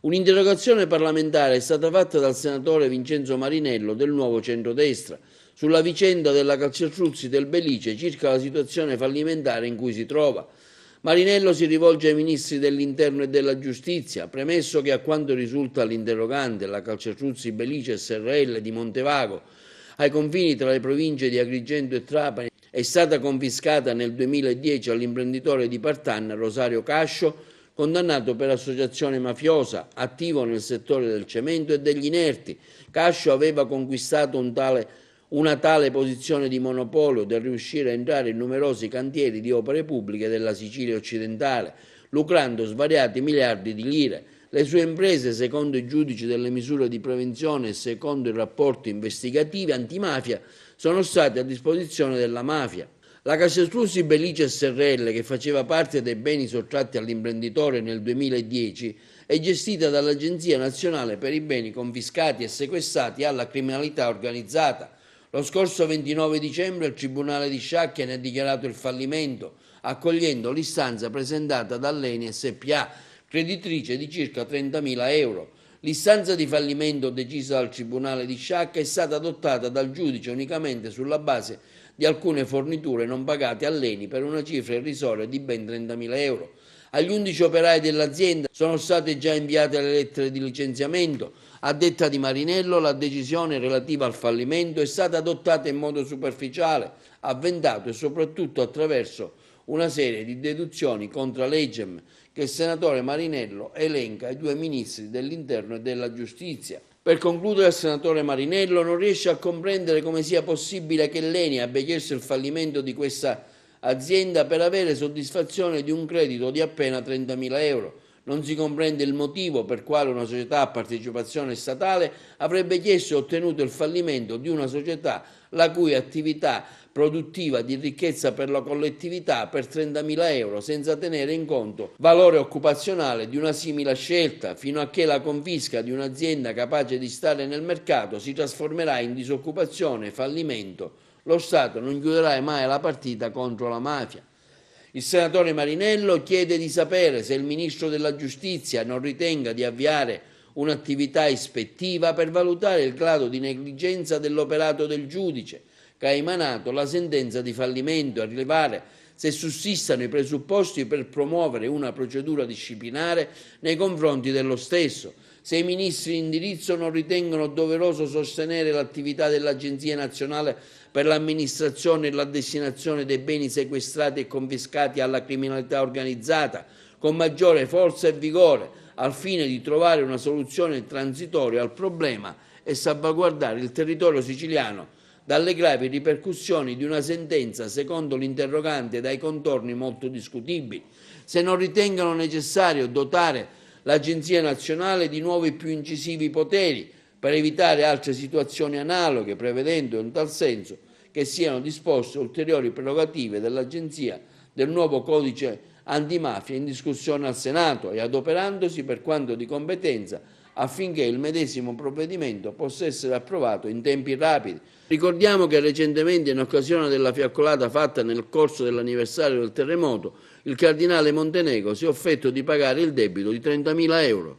Un'interrogazione parlamentare è stata fatta dal senatore Vincenzo Marinello del Nuovo Centrodestra sulla vicenda della Calcestruzzi del Belice circa la situazione fallimentare in cui si trova. Marinello si rivolge ai ministri dell'Interno e della Giustizia, premesso che a quanto risulta all'interrogante la Calcestruzzi Belice SRL di Montevago, ai confini tra le province di Agrigento e Trapani, è stata confiscata nel 2010 all'imprenditore di Partanna Rosario Cascio, condannato per associazione mafiosa, attivo nel settore del cemento e degli inerti. Cascio aveva conquistato una tale posizione di monopolio da riuscire a entrare in numerosi cantieri di opere pubbliche della Sicilia occidentale, lucrando svariati miliardi di lire. Le sue imprese, secondo i giudici delle misure di prevenzione e secondo i rapporti investigativi antimafia, sono state a disposizione della mafia. La Calcestruzzi Belice SRL, che faceva parte dei beni sottratti all'imprenditore nel 2010, è gestita dall'Agenzia Nazionale per i Beni Confiscati e Sequestrati alla Criminalità Organizzata. Lo scorso 29 dicembre il Tribunale di Sciacca ne ha dichiarato il fallimento, accogliendo l'istanza presentata dall'ENI SpA, creditrice di circa 30.000 euro. L'istanza di fallimento decisa dal Tribunale di Sciacca è stata adottata dal giudice unicamente sulla base di alcune forniture non pagate all'ENI per una cifra irrisoria di ben 30.000 euro. Agli 11 operai dell'azienda sono state già inviate le lettere di licenziamento. A detta di Marinello, la decisione relativa al fallimento è stata adottata in modo superficiale, avventato e soprattutto attraverso una serie di deduzioni contra legem che il senatore Marinello elenca ai due ministri dell'Interno e della Giustizia. Per concludere, il senatore Marinello non riesce a comprendere come sia possibile che l'ENI abbia chiesto il fallimento di questa azienda per avere soddisfazione di un credito di appena 30.000 euro. Non si comprende il motivo per quale una società a partecipazione statale avrebbe chiesto e ottenuto il fallimento di una società la cui attività produttiva di ricchezza per la collettività per 30.000 euro, senza tenere in conto valore occupazionale di una simile scelta, fino a che la confisca di un'azienda capace di stare nel mercato si trasformerà in disoccupazione e fallimento. Lo Stato non chiuderà mai la partita contro la mafia. Il senatore Marinello chiede di sapere se il Ministro della Giustizia non ritenga di avviare un'attività ispettiva per valutare il grado di negligenza dell'operato del giudice che ha emanato la sentenza di fallimento e rilevare se sussistano i presupposti per promuovere una procedura disciplinare nei confronti dello stesso, se i ministri in indirizzo non ritengono doveroso sostenere l'attività dell'Agenzia Nazionale per l'amministrazione e la destinazione dei beni sequestrati e confiscati alla criminalità organizzata con maggiore forza e vigore al fine di trovare una soluzione transitoria al problema e salvaguardare il territorio siciliano dalle gravi ripercussioni di una sentenza, secondo l'interrogante, dai contorni molto discutibili, se non ritengano necessario dotare l'Agenzia Nazionale di nuovi più incisivi poteri per evitare altre situazioni analoghe, prevedendo in tal senso che siano disposte ulteriori prerogative dell'Agenzia del nuovo codice antimafia in discussione al Senato e adoperandosi per quanto di competenza affinché il medesimo provvedimento possa essere approvato in tempi rapidi. Ricordiamo che recentemente, in occasione della fiaccolata fatta nel corso dell'anniversario del terremoto, il cardinale Montenegro si è offerto di pagare il debito di 30.000 euro.